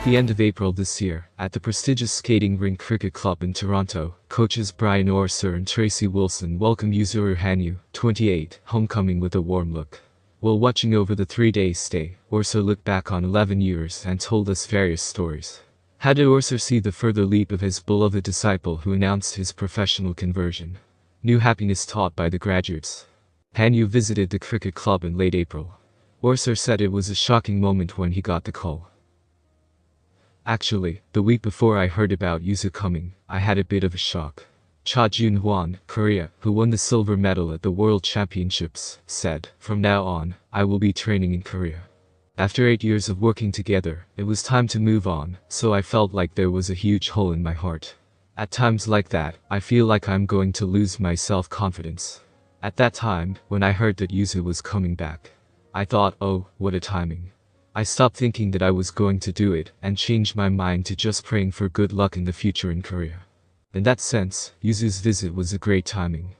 the end of April this year, at the prestigious skating rink cricket club in Toronto, coaches Brian Orser and Tracy Wilson welcomed Yuzuru Hanyu, 28, homecoming with a warm look. While watching over the 3-day stay, Orser looked back on 11 years and told us various stories. How did Orser see the further leap of his beloved disciple who announced his professional conversion? New happiness taught by the graduates. Hanyu visited the cricket club in late April. Orser said it was a shocking moment when he got the call. Actually, the week before I heard about Yuzu coming, I had a bit of a shock. Cha Jun-hwan, Korea, who won the silver medal at the World Championships, said, "From now on, I will be training in Korea." After 8 years of working together, it was time to move on, so I felt like there was a huge hole in my heart. At times like that, I feel like I'm going to lose my self-confidence. At that time, when I heard that Yuzu was coming back, I thought, oh, what a timing. I stopped thinking that I was going to do it and changed my mind to just praying for good luck in the future in Korea. In that sense, Yuzu's visit was a great timing.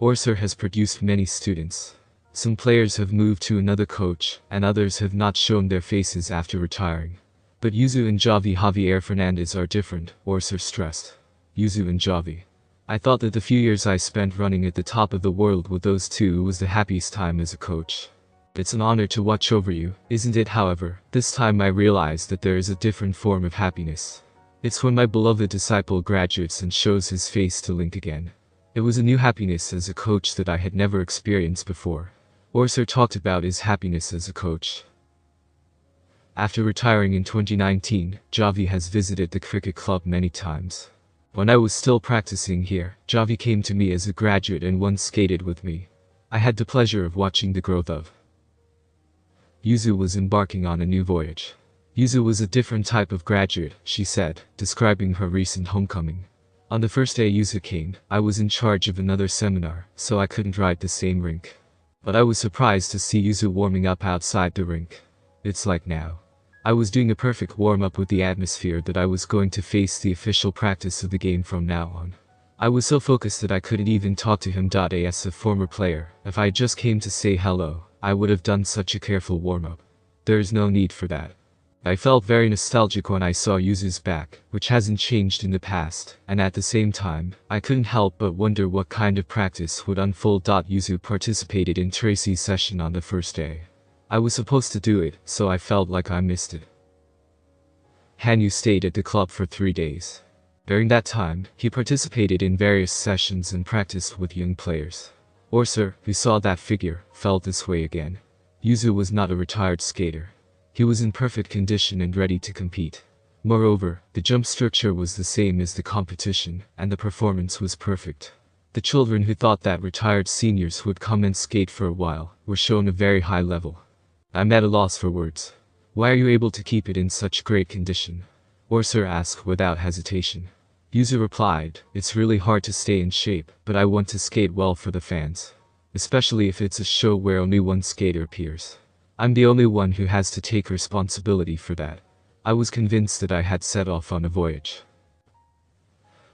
Orser has produced many students. Some players have moved to another coach, and others have not shown their faces after retiring. But Yuzu and Javier Fernandez are different, Orser stressed. Yuzu and Javi. I thought that the few years I spent running at the top of the world with those two was the happiest time as a coach. It's an honor to watch over you, isn't it? However, this time I realized that there is a different form of happiness. It's when my beloved disciple graduates and shows his face to Link again. It was a new happiness as a coach that I had never experienced before. Orser talked about his happiness as a coach. After retiring in 2019, Javi has visited the cricket club many times. When I was still practicing here, Javi came to me as a graduate and once skated with me. I had the pleasure of watching the growth of Yuzu was embarking on a new voyage. Yuzu was a different type of graduate, she said, describing her recent homecoming. On the first day Yuzu came, I was in charge of another seminar, so I couldn't ride the same rink. But I was surprised to see Yuzu warming up outside the rink. It's like now. I was doing a perfect warm-up with the atmosphere that I was going to face the official practice of the game from now on. I was so focused that I couldn't even talk to him. As a former player, if I just came to say hello, I would have done such a careful warm-up. There is no need for that. I felt very nostalgic when I saw Yuzu's back, which hasn't changed in the past, and at the same time, I couldn't help but wonder what kind of practice would unfold. Yuzu participated in Tracy's session on the first day. I was supposed to do it, so I felt like I missed it. Hanyu stayed at the club for 3 days. During that time, he participated in various sessions and practiced with young players. Orser, who saw that figure, felt this way again. Yuzu was not a retired skater. He was in perfect condition and ready to compete. Moreover, the jump structure was the same as the competition, and the performance was perfect. The children who thought that retired seniors would come and skate for a while were shown a very high level. I'm at a loss for words. Why are you able to keep it in such great condition? Orser asked without hesitation. Yuzu replied, "It's really hard to stay in shape, but I want to skate well for the fans. Especially if it's a show where only one skater appears. I'm the only one who has to take responsibility for that. I was convinced that I had set off on a voyage."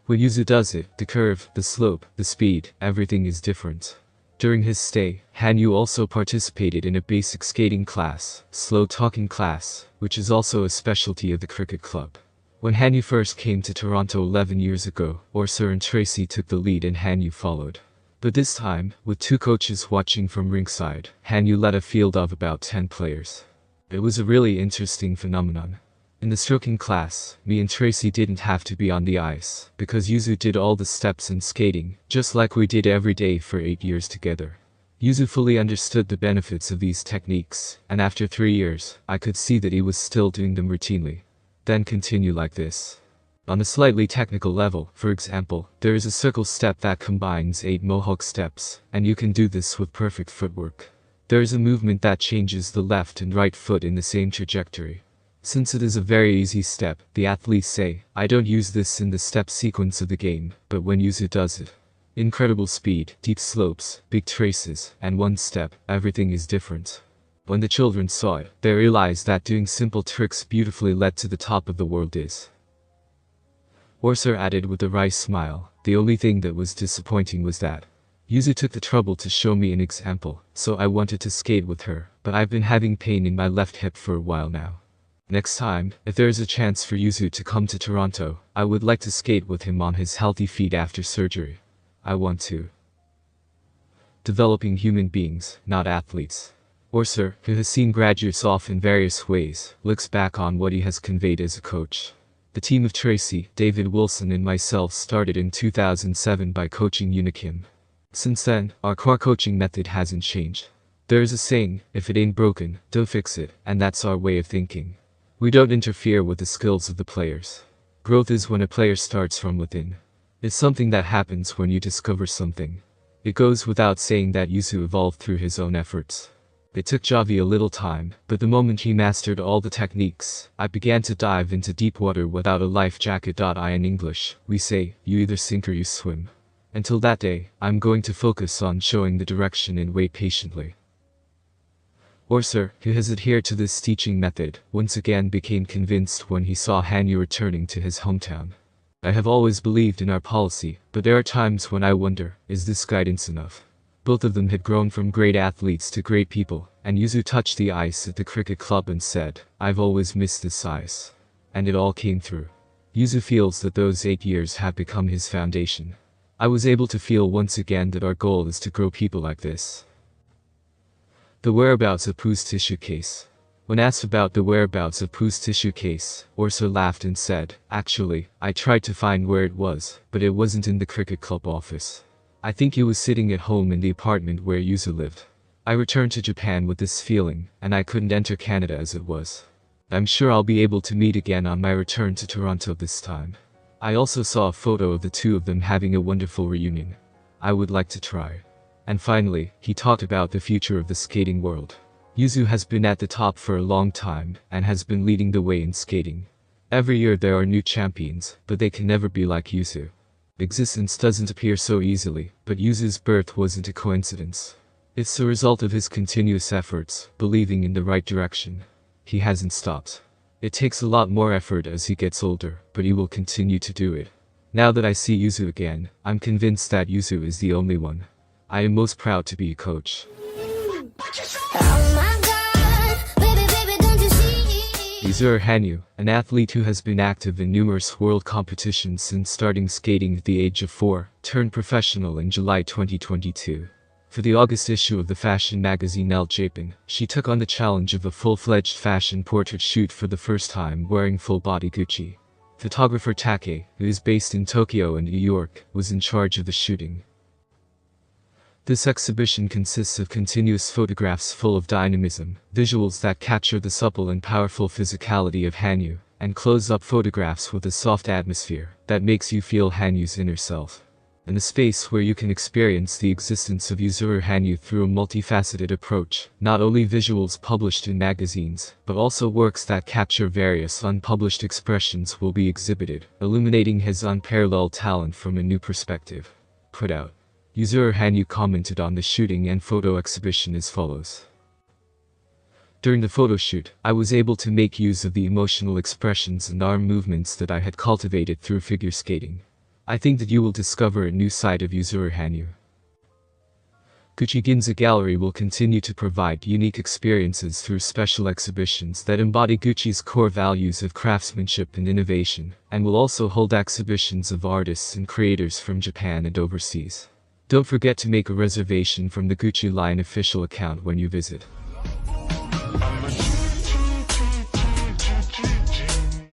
When Yuzu does it, the curve, the slope, the speed, everything is different. During his stay, Hanyu also participated in a basic skating class, slow talking class, which is also a specialty of the cricket club. When Hanyu first came to Toronto 11 years ago, Orser and Tracy took the lead and Hanyu followed. But this time, with 2 coaches watching from ringside, Hanyu led a field of about 10 players. It was a really interesting phenomenon. In the stroking class, me and Tracy didn't have to be on the ice, because Yuzu did all the steps in skating, just like we did every day for 8 years together. Yuzu fully understood the benefits of these techniques, and after 3 years, I could see that he was still doing them routinely. Then continue like this. On a slightly technical level, for example, there is a circle step that combines 8 mohawk steps, and you can do this with perfect footwork. There is a movement that changes the left and right foot in the same trajectory. Since it is a very easy step, the athletes say, "I don't use this in the step sequence of the game, but when Yuzu does it. Incredible speed, deep slopes, big traces, and one step, everything is different." When the children saw it, they realized that doing simple tricks beautifully led to the top of the world is. Orser added with a wry smile, "The only thing that was disappointing was that Yuzu took the trouble to show me an example, so I wanted to skate with her, but I've been having pain in my left hip for a while now. Next time, if there is a chance for Yuzu to come to Toronto, I would like to skate with him on his healthy feet after surgery. I want to. Developing human beings, not athletes. Orser, who has seen graduates off in various ways, looks back on what he has conveyed as a coach. The team of Tracy, David Wilson and myself started in 2007 by coaching Unikim. Since then, our core coaching method hasn't changed. There is a saying, if it ain't broken, don't fix it, and that's our way of thinking. We don't interfere with the skills of the players. Growth is when a player starts from within. It's something that happens when you discover something. It goes without saying that Yuzu evolved through his own efforts. It took Javi a little time, but the moment he mastered all the techniques, I began to dive into deep water without a life jacket. In English, we say, you either sink or you swim. Until that day, I'm going to focus on showing the direction and wait patiently. Orser, who has adhered to this teaching method, once again became convinced when he saw Hanyu returning to his hometown. I have always believed in our policy, but there are times when I wonder, is this guidance enough? Both of them had grown from great athletes to great people, and Yuzu touched the ice at the cricket club and said, I've always missed this ice. And it all came through. Yuzu feels that those 8 years have become his foundation. I was able to feel once again that our goal is to grow people like this. The whereabouts of Pooh's tissue case. When asked about the whereabouts of Pooh's tissue case, Orser laughed and said, actually, I tried to find where it was, but it wasn't in the cricket club office. I think he was sitting at home in the apartment where Yuzu lived. I returned to Japan with this feeling, and I couldn't enter Canada as it was. I'm sure I'll be able to meet again on my return to Toronto this time. I also saw a photo of the two of them having a wonderful reunion. I would like to try. And finally, he talked about the future of the skating world. Yuzu has been at the top for a long time, and has been leading the way in skating. Every year there are new champions, but they can never be like Yuzu. Existence doesn't appear so easily, but Yuzu's birth wasn't a coincidence. It's the result of his continuous efforts, believing in the right direction. He hasn't stopped. It takes a lot more effort as he gets older, but he will continue to do it. Now that I see Yuzu again, I'm convinced that Yuzu is the only one. I am most proud to be a coach. Yuzuru Hanyu, an athlete who has been active in numerous world competitions since starting skating at the age of 4, turned professional in July 2022. For the August issue of the fashion magazine Elle Japan, she took on the challenge of a full-fledged fashion portrait shoot for the first time wearing full-body Gucci. Photographer Take, who is based in Tokyo and New York, was in charge of the shooting. This exhibition consists of continuous photographs full of dynamism, visuals that capture the supple and powerful physicality of Hanyu, and close-up photographs with a soft atmosphere that makes you feel Hanyu's inner self. In a space where you can experience the existence of Yuzuru Hanyu through a multifaceted approach, not only visuals published in magazines, but also works that capture various unpublished expressions will be exhibited, illuminating his unparalleled talent from a new perspective. Put out. Yuzuru Hanyu commented on the shooting and photo exhibition as follows. During the photo shoot, I was able to make use of the emotional expressions and arm movements that I had cultivated through figure skating. I think that you will discover a new side of Yuzuru Hanyu. Gucci Ginza Gallery will continue to provide unique experiences through special exhibitions that embody Gucci's core values of craftsmanship and innovation, and will also hold exhibitions of artists and creators from Japan and overseas. Don't forget to make a reservation from the Gucci Line official account when you visit.